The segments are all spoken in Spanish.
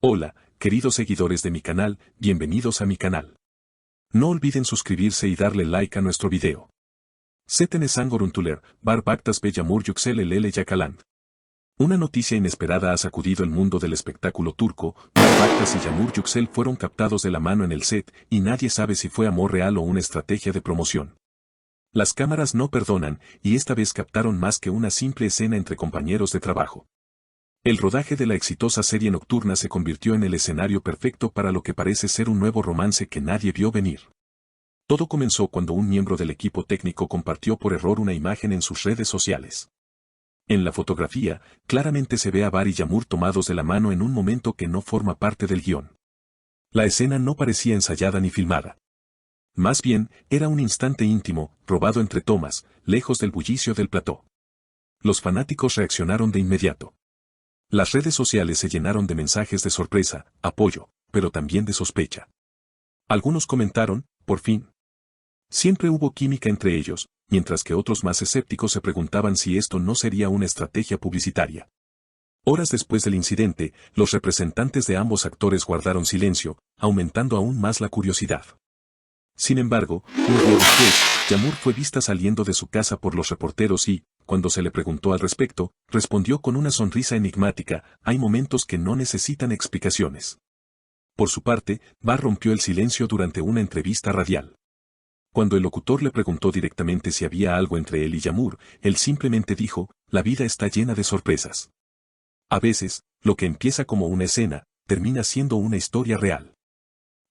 Hola, queridos seguidores de mi canal, bienvenidos a mi canal. No olviden suscribirse y darle like a nuestro video. Zeten Sangoruntuler, Bar Baktas Beyamur Yüksel Elele Yakaland. Una noticia inesperada ha sacudido el mundo del espectáculo turco. Bar Baktas y Yağmur Yüksel fueron captados de la mano en el set, y nadie sabe si fue amor real o una estrategia de promoción. Las cámaras no perdonan, y esta vez captaron más que una simple escena entre compañeros de trabajo. El rodaje de la exitosa serie nocturna se convirtió en el escenario perfecto para lo que parece ser un nuevo romance que nadie vio venir. Todo comenzó cuando un miembro del equipo técnico compartió por error una imagen en sus redes sociales. En la fotografía, claramente se ve a Bar y Yağmur tomados de la mano en un momento que no forma parte del guión. La escena no parecía ensayada ni filmada. Más bien, era un instante íntimo, robado entre tomas, lejos del bullicio del plató. Los fanáticos reaccionaron de inmediato. Las redes sociales se llenaron de mensajes de sorpresa, apoyo, pero también de sospecha. Algunos comentaron, por fin. Siempre hubo química entre ellos, mientras que otros más escépticos se preguntaban si esto no sería una estrategia publicitaria. Horas después del incidente, los representantes de ambos actores guardaron silencio, aumentando aún más la curiosidad. Sin embargo, un día después, Yağmur fue vista saliendo de su casa por los reporteros y, cuando se le preguntó al respecto, respondió con una sonrisa enigmática: hay momentos que no necesitan explicaciones. Por su parte, Bar rompió el silencio durante una entrevista radial. Cuando el locutor le preguntó directamente si había algo entre él y Yağmur, él simplemente dijo: la vida está llena de sorpresas. A veces, lo que empieza como una escena, termina siendo una historia real.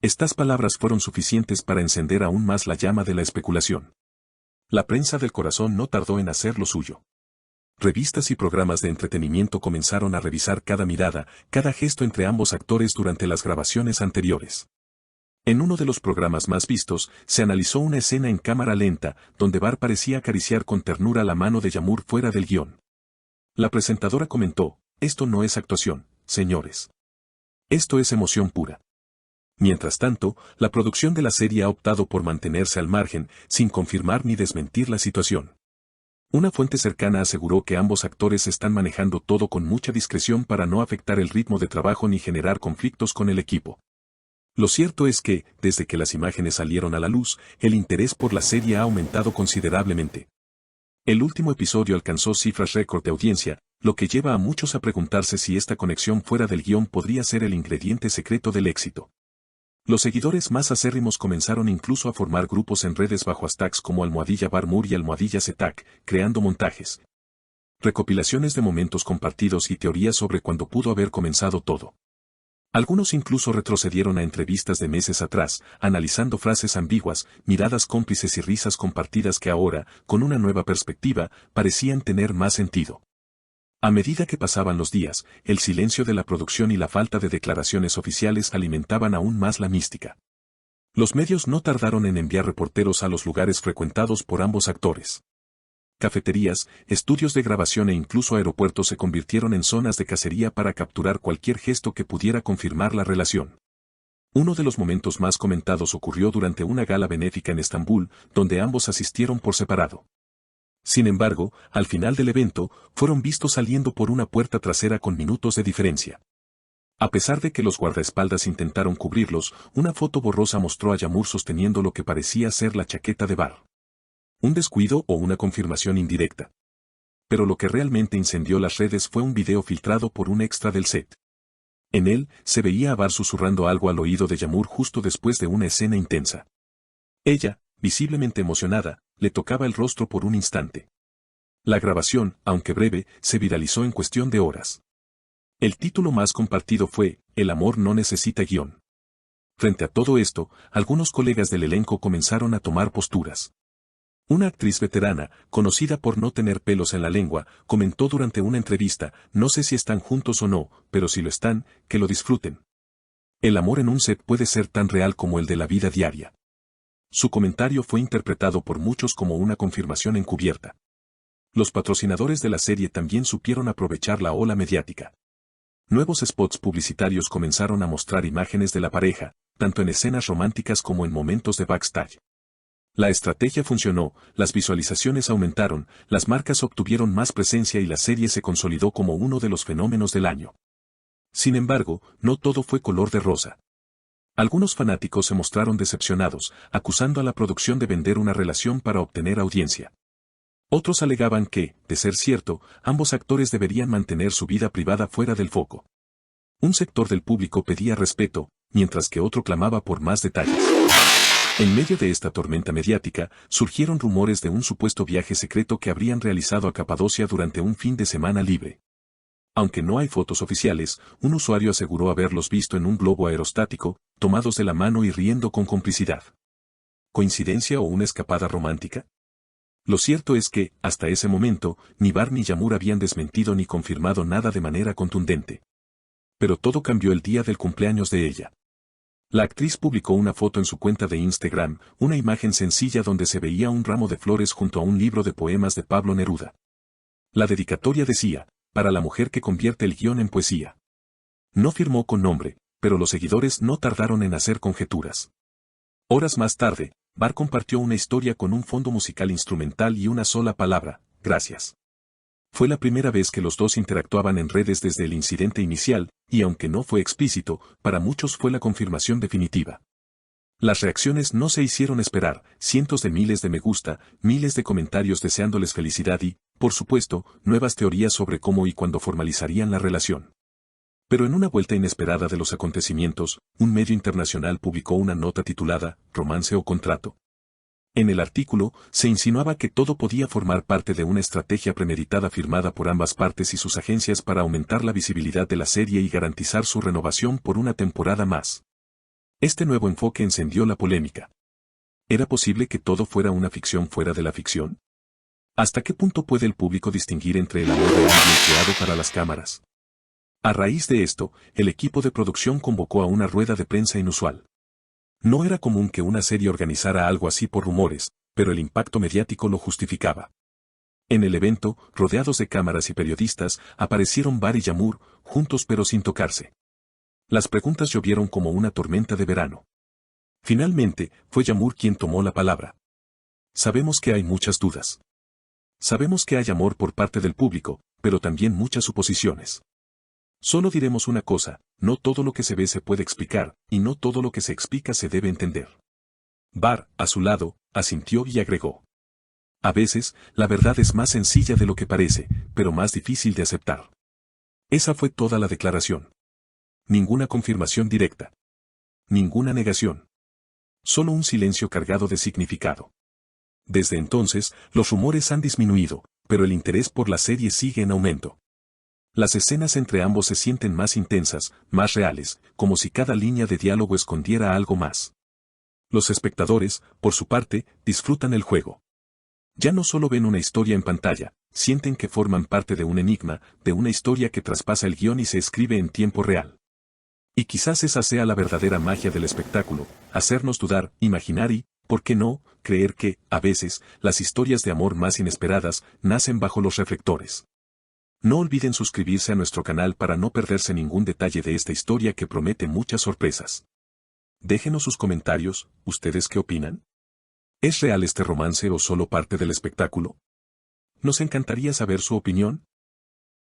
Estas palabras fueron suficientes para encender aún más la llama de la especulación. La prensa del corazón no tardó en hacer lo suyo. Revistas y programas de entretenimiento comenzaron a revisar cada mirada, cada gesto entre ambos actores durante las grabaciones anteriores. En uno de los programas más vistos, se analizó una escena en cámara lenta, donde Bar parecía acariciar con ternura la mano de Yağmur fuera del guión. La presentadora comentó: esto no es actuación, señores. Esto es emoción pura. Mientras tanto, la producción de la serie ha optado por mantenerse al margen, sin confirmar ni desmentir la situación. Una fuente cercana aseguró que ambos actores están manejando todo con mucha discreción para no afectar el ritmo de trabajo ni generar conflictos con el equipo. Lo cierto es que, desde que las imágenes salieron a la luz, el interés por la serie ha aumentado considerablemente. El último episodio alcanzó cifras récord de audiencia, lo que lleva a muchos a preguntarse si esta conexión fuera del guión podría ser el ingrediente secreto del éxito. Los seguidores más acérrimos comenzaron incluso a formar grupos en redes bajo hashtags como #Barmur y #Zetak, creando montajes, recopilaciones de momentos compartidos y teorías sobre cuándo pudo haber comenzado todo. Algunos incluso retrocedieron a entrevistas de meses atrás, analizando frases ambiguas, miradas cómplices y risas compartidas que ahora, con una nueva perspectiva, parecían tener más sentido. A medida que pasaban los días, el silencio de la producción y la falta de declaraciones oficiales alimentaban aún más la mística. Los medios no tardaron en enviar reporteros a los lugares frecuentados por ambos actores. Cafeterías, estudios de grabación e incluso aeropuertos se convirtieron en zonas de cacería para capturar cualquier gesto que pudiera confirmar la relación. Uno de los momentos más comentados ocurrió durante una gala benéfica en Estambul, donde ambos asistieron por separado. Sin embargo, al final del evento, fueron vistos saliendo por una puerta trasera con minutos de diferencia. A pesar de que los guardaespaldas intentaron cubrirlos, una foto borrosa mostró a Yağmur sosteniendo lo que parecía ser la chaqueta de Bar. Un descuido o una confirmación indirecta. Pero lo que realmente incendió las redes fue un video filtrado por un extra del set. En él, se veía a Bar susurrando algo al oído de Yağmur justo después de una escena intensa. Ella, visiblemente emocionada, le tocaba el rostro por un instante. La grabación, aunque breve, se viralizó en cuestión de horas. El título más compartido fue: El amor no necesita guión. Frente a todo esto, algunos colegas del elenco comenzaron a tomar posturas. Una actriz veterana, conocida por no tener pelos en la lengua, comentó durante una entrevista: no sé si están juntos o no, pero si lo están, que lo disfruten. El amor en un set puede ser tan real como el de la vida diaria. Su comentario fue interpretado por muchos como una confirmación encubierta. Los patrocinadores de la serie también supieron aprovechar la ola mediática. Nuevos spots publicitarios comenzaron a mostrar imágenes de la pareja, tanto en escenas románticas como en momentos de backstage. La estrategia funcionó, las visualizaciones aumentaron, las marcas obtuvieron más presencia y la serie se consolidó como uno de los fenómenos del año. Sin embargo, no todo fue color de rosa. Algunos fanáticos se mostraron decepcionados, acusando a la producción de vender una relación para obtener audiencia. Otros alegaban que, de ser cierto, ambos actores deberían mantener su vida privada fuera del foco. Un sector del público pedía respeto, mientras que otro clamaba por más detalles. En medio de esta tormenta mediática, surgieron rumores de un supuesto viaje secreto que habrían realizado a Capadocia durante un fin de semana libre. Aunque no hay fotos oficiales, un usuario aseguró haberlos visto en un globo aerostático, tomados de la mano y riendo con complicidad. ¿Coincidencia o una escapada romántica? Lo cierto es que, hasta ese momento, ni Bar ni Yamur habían desmentido ni confirmado nada de manera contundente. Pero todo cambió el día del cumpleaños de ella. La actriz publicó una foto en su cuenta de Instagram, una imagen sencilla donde se veía un ramo de flores junto a un libro de poemas de Pablo Neruda. La dedicatoria decía, para la mujer que convierte el guión en poesía. No firmó con nombre, pero los seguidores no tardaron en hacer conjeturas. Horas más tarde, Bar compartió una historia con un fondo musical instrumental y una sola palabra, gracias. Fue la primera vez que los dos interactuaban en redes desde el incidente inicial, y aunque no fue explícito, para muchos fue la confirmación definitiva. Las reacciones no se hicieron esperar, cientos de miles de me gusta, miles de comentarios deseándoles felicidad y, por supuesto, nuevas teorías sobre cómo y cuándo formalizarían la relación. Pero en una vuelta inesperada de los acontecimientos, un medio internacional publicó una nota titulada «Romance o contrato». En el artículo, se insinuaba que todo podía formar parte de una estrategia premeditada firmada por ambas partes y sus agencias para aumentar la visibilidad de la serie y garantizar su renovación por una temporada más. Este nuevo enfoque encendió la polémica. ¿Era posible que todo fuera una ficción fuera de la ficción? ¿Hasta qué punto puede el público distinguir entre el amor real y el creado para las cámaras? A raíz de esto, el equipo de producción convocó a una rueda de prensa inusual. No era común que una serie organizara algo así por rumores, pero el impacto mediático lo justificaba. En el evento, rodeados de cámaras y periodistas, aparecieron Bar y Yamur, juntos pero sin tocarse. Las preguntas llovieron como una tormenta de verano. Finalmente, fue Yamur quien tomó la palabra. Sabemos que hay muchas dudas. Sabemos que hay amor por parte del público, pero también muchas suposiciones. Solo diremos una cosa, no todo lo que se ve se puede explicar, y no todo lo que se explica se debe entender. Bar, a su lado, asintió y agregó. A veces, la verdad es más sencilla de lo que parece, pero más difícil de aceptar. Esa fue toda la declaración. Ninguna confirmación directa. Ninguna negación. Solo un silencio cargado de significado. Desde entonces, los rumores han disminuido, pero el interés por la serie sigue en aumento. Las escenas entre ambos se sienten más intensas, más reales, como si cada línea de diálogo escondiera algo más. Los espectadores, por su parte, disfrutan el juego. Ya no solo ven una historia en pantalla, sienten que forman parte de un enigma, de una historia que traspasa el guión y se escribe en tiempo real. Y quizás esa sea la verdadera magia del espectáculo, hacernos dudar, imaginar y, ¿por qué no?, creer que, a veces, las historias de amor más inesperadas nacen bajo los reflectores. No olviden suscribirse a nuestro canal para no perderse ningún detalle de esta historia que promete muchas sorpresas. Déjenos sus comentarios, ¿ustedes qué opinan? ¿Es real este romance o solo parte del espectáculo? Nos encantaría saber su opinión.